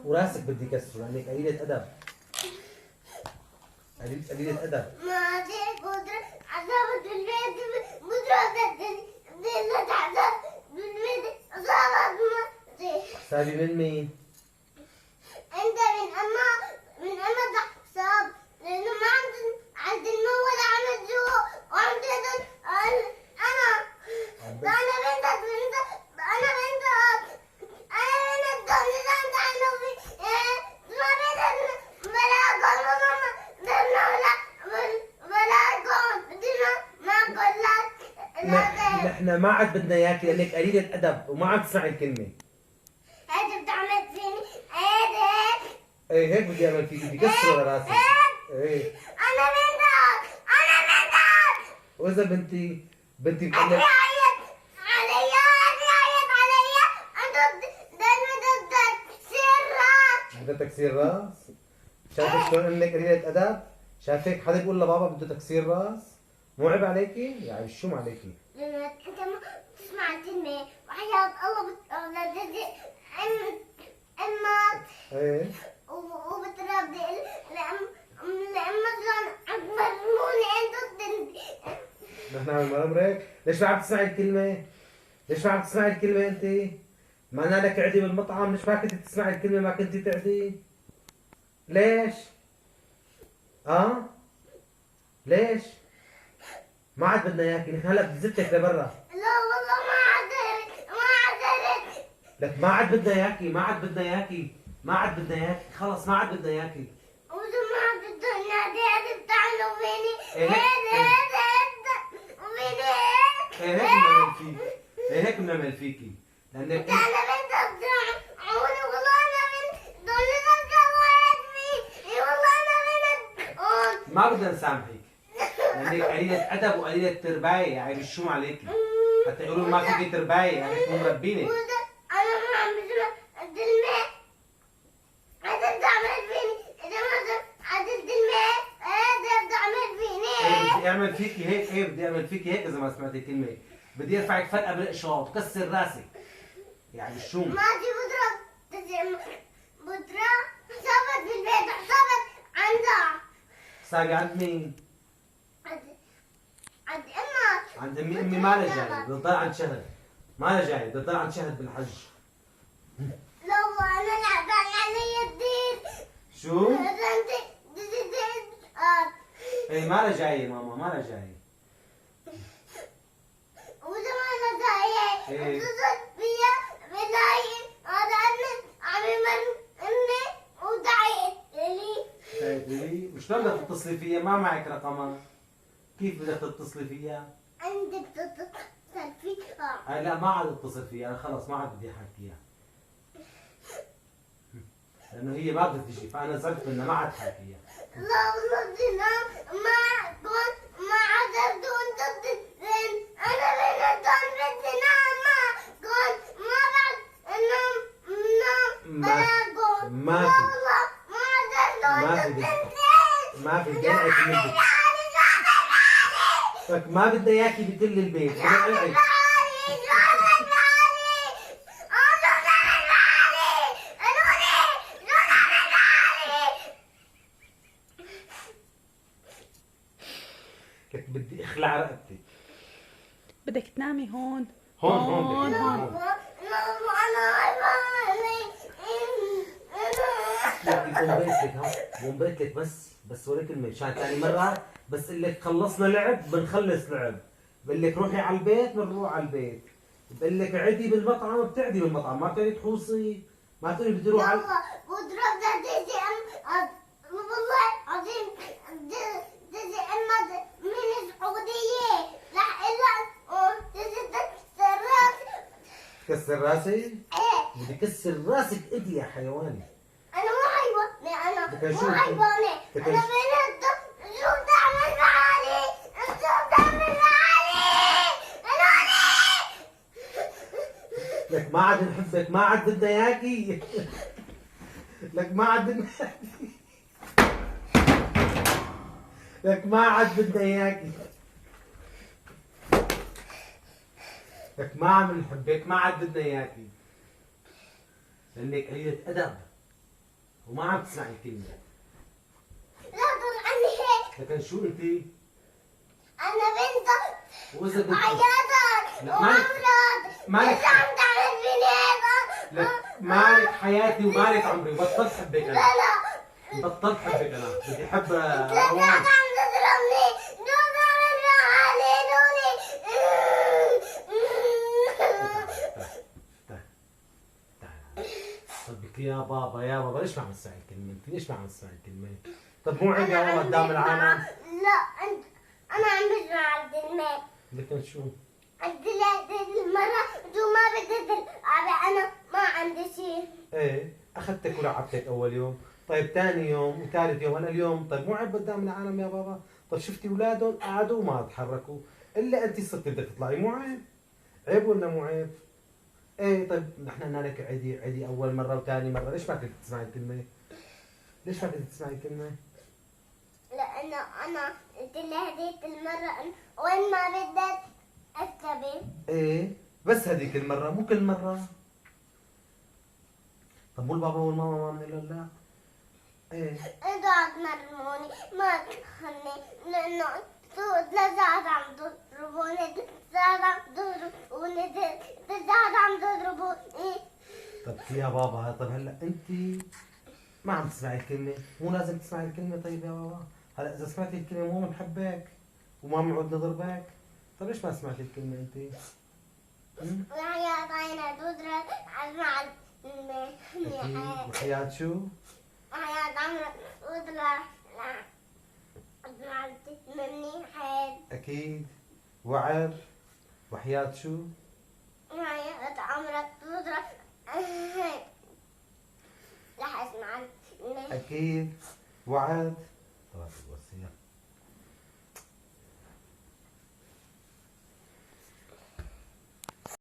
وراسك بدي كسره لانك قليلة ادب. قليلة ادب. ما عندي قدرة عذاب البيت قدرة دي تعذب بالبيت عذاب ما حسابي من مين؟ انت من اما تحسب لانه ما عند المول عن الجوع وعند انا انا بنت انا بنت الدنيا انا في ما بنت بلا قول بلا قول ما قول لك نحن ما عاد بدنا اياكي لانك قليلة ادب وما عم تسمعي الكلمة. هذا بتعمل فيني هيك ايه هيك بدي اعمل فيك، بدي كسره لراسك. ايه انا بنتك واذا بنتي أبي بقول لك عيط عليا أنت ضد تكسير راس بده تكسير راس. شايفك شلون انك قليلة ادب؟ شايفك حدا بيقول لبابا بده تكسير راس؟ مو عيب عليكي؟ يعني شو ما عليكي؟ أنت ما تسمع الكلمة وحياة الله أمك ايه وبتربي لأمك لون أكبر مني أنت نحن عم نمرك؟ ليش ما عم تسمعي الكلمة؟ ليش ما عم تسمعي الكلمة انت؟ ما انا لك عدي بالمطعم، ليش ما كنت تسمعي الكلمة ما كنتي تعدي؟ ليش؟ ليش؟ ما عاد بدنا اياكي، نحن هلا بدي زتك لبرا. لا والله ما عدلت لك ما عاد بدنا اياكي، ما عاد بدنا اياكي، ما عاد بدنا اياكي، خلص ما عاد بدنا اياكي. وإذا ما بدنا هذه بتعملوا فيني إيه وفيني هيك بنعمل فيك، هيك بنعمل فيكي، لانك أنا بنت عوني والله أنا بنت دولنا جوات فيه والله أنا بنت ما بدنا نسامحك، لانك قليلة ادب وقليلة ترباية، يعني بالشوم عليكي، حتى يقولوا ما فيكي ترباية يعني مو مربينك. أنا ما عم بسمع الدلمة هذا بتعمل فيني إذا ما عدلت الماء هذا بتعمل فيني بدي اعمل فيكي هيك، بدي اعمل فيكي هيك اذا ما سمعتي كلمة، بدي ارفعك فلقة بالقشاط وكسر راسك، يعني بالشوم. ما في بودرة حسبت بالبيت حسبت عندها ساقي عند مين؟ عند امك عند امي ما لها جاي، بدها تضل عند شهد، ما لها جاي، بدها تضل عند شهد بالحج. لو انا لعبان علي الدين شو؟ انت ايه ما لها جاي ماما، ما لها جاي. وزمان جاي إيه. اتصل بيا بلاقي هذا عمي من امي ودعيت لي وشلون بدك تتصلي فيها؟ ما معك رقمها. كيف بدك تتصلي فيها؟ عندك تتصل فيها لا ما عاد اتصل فيها، انا خلص ما عاد بدي احكيها. لانه هي ما بدها تجي، فانا زعلت انها ما عاد حاكيها. لا والله ما كنت ما عذرت وانت بتتزن انا بنتون بالزنا ما كنت ما بعد انهم بلا قول ما لا في. والله ما عذرت ما وانت في. بتتزن ما في قلعك منك. لك ما بدنا اياكي بكل البيت، انا قلعك. لك بدي اخلع رقبتك. بدك تنامي هون. هون هون. لك قوم بيتك ها، قوم بيتك بس ولا كلمة مشان ثاني مرة بس قل لك خلصنا لعب بنخلص لعب، بقول لك روحي على البيت بنروح على البيت، بقول لك عدي بالمطعم بتعدي بالمطعم، ما بتعرفي تحوصي، ما تقولي بدي اروح على وضرب تيجي والله عظيم تيجي اما من السعودية لا الا تيجي تكسر راسي. تكسر راسي؟ ايه بدي كسر راسك ادي يا حيواني. انا مو حيواني انا بدك مو شو؟ حيواني بدك انا بنت شو بتعمل معي؟ شو بتعمل معي؟ لك ما عاد نحبك، ما عاد بدنا اياكي. لك ما عاد بدنا اياكي. لك ما عاد بدنا اياكي. لك ما عم نحبك، ما عاد بدنا اياكي. لانك قليلة ادب. وما عم تسمعي الكلمة. لا تطلع عني هيك. لكن شو انت؟ انا بنت واذا بدك عياطك لا، مالك- وعمرك مالك- بس عم تعمل فيني هيك. لك مالك حياتي ومالك عمري، بطلت حبك لا انا. لا بطلت حبك انا، بدي احب لا روان. عم تضربني. لا تعمل علي لوني. تعال تعال. طب بك يا بابا يا بابا ليش ما عم تسمعي الكلمة؟ انت ليش ما عم تسمعي الكلمة؟ طب مو عيب يا بابا قدام العالم؟ لا انت انا عم بسمع الكلمات. لكن شو؟ الثلاثة المرة انتو ما بدي انا ما عندي شيء. ايه اخذتك ولعبتك اول يوم، طيب ثاني يوم وثالث يوم، هلا اليوم طيب مو عيب قدام العالم يا بابا؟ طيب شفتي اولادهم قعدوا وما تحركوا، الا انت صرتي بدك تطلعي، مو عيب؟ عيب ولا مو عيب؟ ايه طيب نحن قلنا لك عدي اول مره وثاني مره، ليش ما كنت تسمعي الكلمه؟ ليش ما كنت تسمعي الكلمه؟ لانه انا قلت لها هديت المرة وين ما بدك اكتبي. ايه بس هذيك المره مو كل مره. طب مو البابا والماما ما بنقول لهم لا؟ ايه انتوا عم تمرموني ما تخلني لانه انتوا 3 ساعات عم تضربوني 3 ساعات عم تضربوني 3 ساعات عم تضربوني. طب يا بابا طب هلا انت ما عم تسمعي الكلمة، مو لازم تسمعي الكلمة طيب يا بابا؟ هلا إذا سمعتي الكلمة مو بنحبك وما بنعود نضربك، طيب ليش ما سمعتي الكلمة أنت؟ وحياة عينها تضرب مع أكيد وحياة شو؟ حياة عمرك تضرب مع مني حياة. أكيد وعر وحياة شو؟ حياة عمرك تضرب رح اسمع أكيد وعد. خلاص الوصية.